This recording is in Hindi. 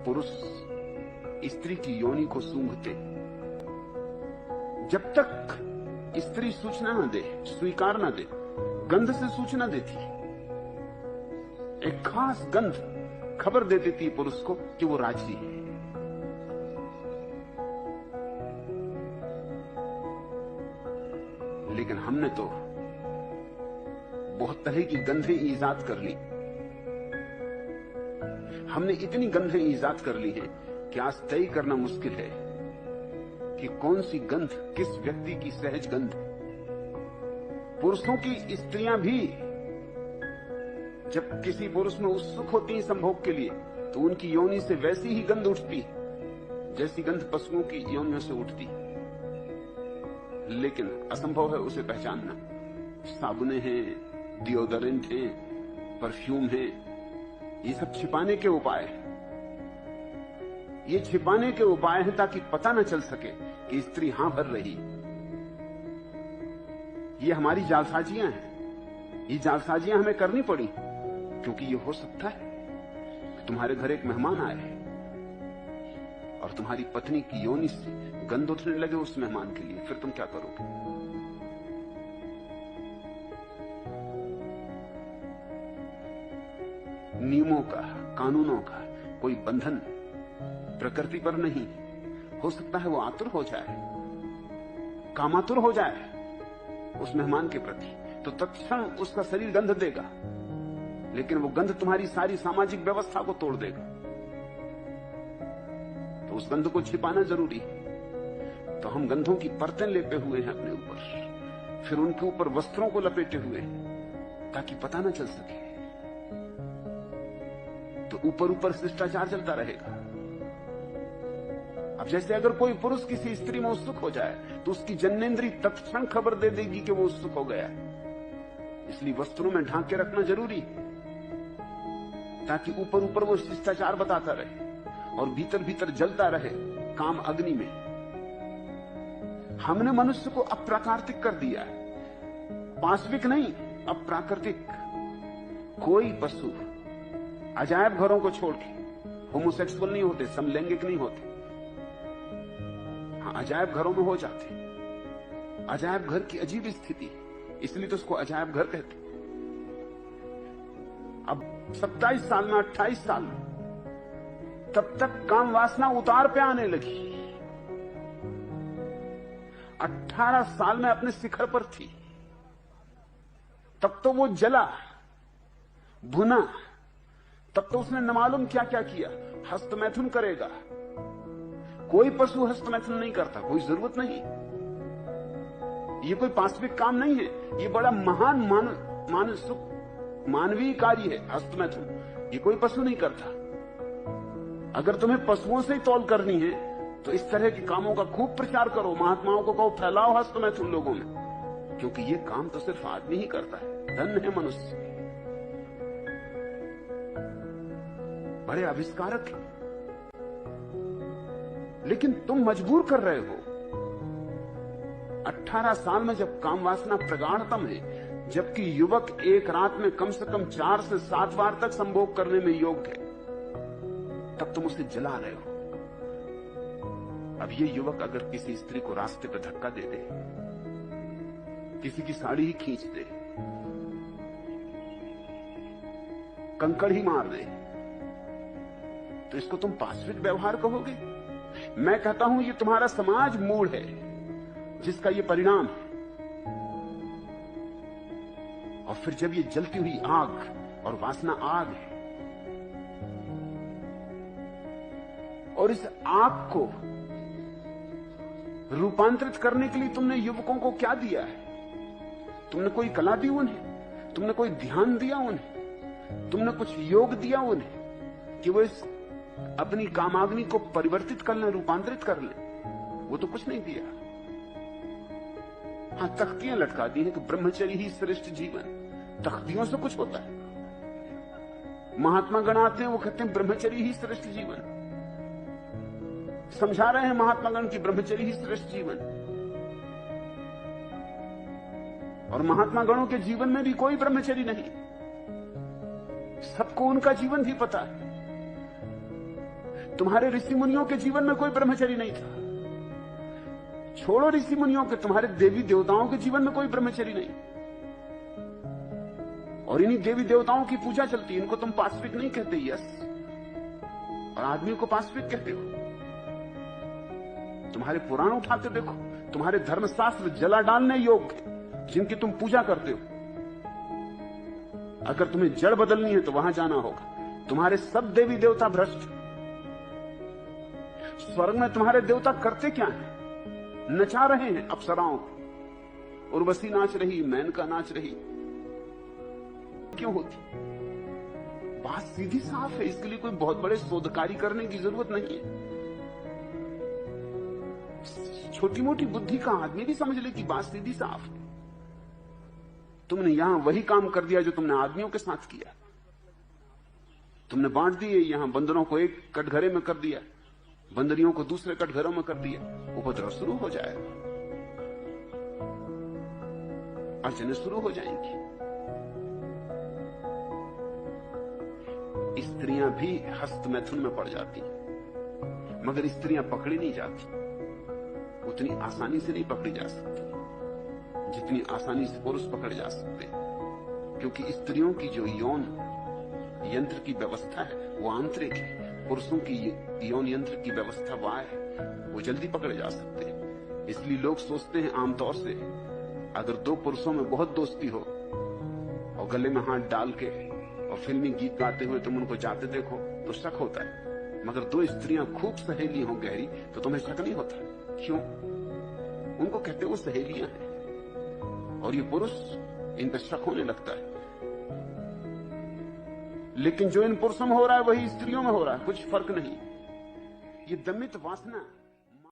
पुरुष स्त्री की योनि को सूंघते, जब तक स्त्री सूचना न दे, स्वीकार न दे, गंध से सूचना देती, एक खास गंध खबर दे देती पुरुष को कि वो राजी है। लेकिन हमने तो बहुत तरह की गंधें ईजाद कर ली। हमने इतनी गंधें ईजाद कर ली हैं कि आज तय करना मुश्किल है कि कौन सी गंध किस व्यक्ति की सहज गंध। पुरुषों की स्त्रियां भी जब किसी पुरुष में उत्सुक होती हैं संभोग के लिए, तो उनकी योनि से वैसी ही गंध उठती है जैसी गंध पशुओं की योनियों से उठती। लेकिन असंभव है उसे पहचानना। साबुने हैं, डिओडोरेंट हैं, परफ्यूम हैं, ये सब छिपाने के उपाय हैं। ये छिपाने के उपाय हैं ताकि पता न चल सके कि स्त्री हां भर रही। ये हमारी जालसाजियां हैं। ये जालसाजियां हमें करनी पड़ी क्योंकि ये हो सकता है कि तुम्हारे घर एक मेहमान आए और तुम्हारी पत्नी की योनि से गंध उठने लगे उस मेहमान के लिए, फिर तुम क्या करोगे? नियमों का, कानूनों का कोई बंधन प्रकृति पर नहीं। हो सकता है वो आतुर हो जाए, कामातुर हो जाए उस मेहमान के प्रति, तो तत्क्षण उसका शरीर गंध देगा, लेकिन वो गंध तुम्हारी सारी सामाजिक व्यवस्था को तोड़ देगा। तो उस गंध को छिपाना जरूरी है। तो हम गंधों की परतें लेपे हुए हैं अपने ऊपर, फिर उनके ऊपर वस्त्रों को लपेटे हुए हैं ताकि पता ना चल सके। तो ऊपर ऊपर शिष्टाचार चलता रहेगा। अब जैसे अगर कोई पुरुष किसी स्त्री में उत्सुक हो जाए तो उसकी जन्नेंद्री तत्क्षण खबर दे देगी कि वो उत्सुक हो गया। इसलिए वस्त्रों में ढांक के रखना जरूरी है ताकि ऊपर ऊपर वो शिष्टाचार बताता रहे और भीतर भीतर जलता रहे काम अग्नि में। हमने मनुष्य को अप्राकृतिक कर दिया है, पाशविक नहीं, अप्राकृतिक। कोई पशु अजायब घरों को छोड़ के होमोसेक्सुअल नहीं होते, समलैंगिक नहीं होते। हाँ, अजायब घरों में हो जाते। अजायब घर की अजीब स्थिति, इसलिए तो उसको अजायब घर कहते। अब 27 साल में, 28 साल में, तब तक काम वासना उतार पे आने लगी। 18 साल में अपने शिखर पर थी, तब तो वो जला भुना, तब तो उसने न मालूम क्या क्या किया। हस्तमैथुन करेगा, कोई पशु हस्तमैथुन नहीं करता, कोई जरूरत नहीं। ये कोई पाशविक काम नहीं है, ये बड़ा महान मानवीय कार्य है हस्तमैथुन। ये कोई पशु नहीं करता। अगर तुम्हें पशुओं से ही तौल करनी है तो इस तरह के कामों का खूब प्रचार करो, महात्माओं को कहो फैलाओ हस्तमैथुन लोगों में, क्योंकि ये काम तो सिर्फ आदमी ही करता है। धन्य है मनुष्य, बड़े आविष्कारक हैं। लेकिन तुम मजबूर कर रहे हो। 18 साल में जब काम वासना प्रगाढ़तम है, जबकि युवक एक रात में कम से कम 4 से 7 बार तक संभोग करने में योग्य है, तब तुम उसे जला रहे हो। अब ये युवक अगर किसी स्त्री को रास्ते पर धक्का दे दे, किसी की साड़ी ही खींच दे, कंकड़ ही मार दे, तो इसको तुम पाशविक व्यवहार कहोगे? मैं कहता हूं ये तुम्हारा समाज मूड है जिसका ये परिणाम है। और फिर जब ये जलती हुई आग, और वासना आग है, और इस आग को रूपांतरित करने के लिए तुमने युवकों को क्या दिया है? तुमने कोई कला दी उन्हें, तुमने कोई ध्यान दिया उन्हें, तुमने कुछ योग दिया उन्हें कि वो इस अपनी कामाग्नि को परिवर्तित कर लें, रूपांतरित कर लें? वो तो कुछ नहीं दिया। हां, तख्तियां लटका दी हैं कि ब्रह्मचर्य ही श्रेष्ठ जीवन। तख्तियों से कुछ होता है? महात्मा गण आते हैं, वो कहते हैं ब्रह्मचर्य ही श्रेष्ठ जीवन। समझा रहे हैं महात्मा गण की ब्रह्मचर्य ही श्रेष्ठ जीवन। और महात्मा गणों के जीवन में भी कोई ब्रह्मचर्य नहीं। सबको उनका जीवन भी पता है। तुम्हारे ऋषि मुनियों के जीवन में कोई ब्रह्मचर्य नहीं था। छोड़ो ऋषि मुनियों के, तुम्हारे देवी देवताओं के जीवन में कोई ब्रह्मचर्य नहीं। और इन्हीं देवी देवताओं की पूजा चलती है। इनको तुम पाशविक नहीं कहते, यस, और आदमी को पाशविक कहते हो। तुम्हारे पुराण उठाते देखो, तुम्हारे धर्मशास्त्र जला डालने योग्य जिनकी तुम पूजा करते हो। अगर तुम्हें जड़ बदलनी है तो वहां जाना होगा। तुम्हारे सब देवी देवता भ्रष्ट। स्वर्ग में तुम्हारे देवता करते क्या है? नचा रहे हैं अप्सराओं को। उर्वशी नाच रही, मेनका नाच रही। क्यों होती? बात सीधी साफ है। इसके लिए कोई बहुत बड़े शोधकारी करने की जरूरत नहीं है। छोटी मोटी बुद्धि का आदमी भी समझ ले कि बात सीधी साफ है। तुमने यहां वही काम कर दिया जो तुमने आदमियों के साथ किया। तुमने बांट दिए, यहां बंदरों को एक कटघरे में कर दिया, बंदरियों को दूसरे कटघरों में कर दिया। उपद्रव शुरू हो जाएगा, अड़चनें शुरू हो जाएंगी। स्त्रियां भी हस्त मैथुन में पड़ जाती, मगर स्त्रियां पकड़ी नहीं जाती। उतनी आसानी से नहीं पकड़ी जा सकती जितनी आसानी से पुरुष पकड़े जा सकते, क्योंकि स्त्रियों की जो यौन यंत्र की व्यवस्था है वो आंतरिक है। पुरुषों की यौन यंत्र की व्यवस्था बाह्य, वो जल्दी पकड़े जा सकते हैं। इसलिए लोग सोचते हैं आमतौर से, अगर दो पुरुषों में बहुत दोस्ती हो और गले में हाथ डाल के और फिल्मी गीत गाते हुए तुम उनको जाते देखो तो शक होता है। मगर दो स्त्रियां खूब सहेली हो गहरी तो तुम्हें शक नहीं होता। क्यों? उनको कहते वो सहेलियां हैं। और ये पुरुष, इन पर शक होने लगता है। लेकिन जो इन पुरुषों में हो रहा है वही स्त्रियों में हो रहा है, कुछ फर्क नहीं। ये दमित वासना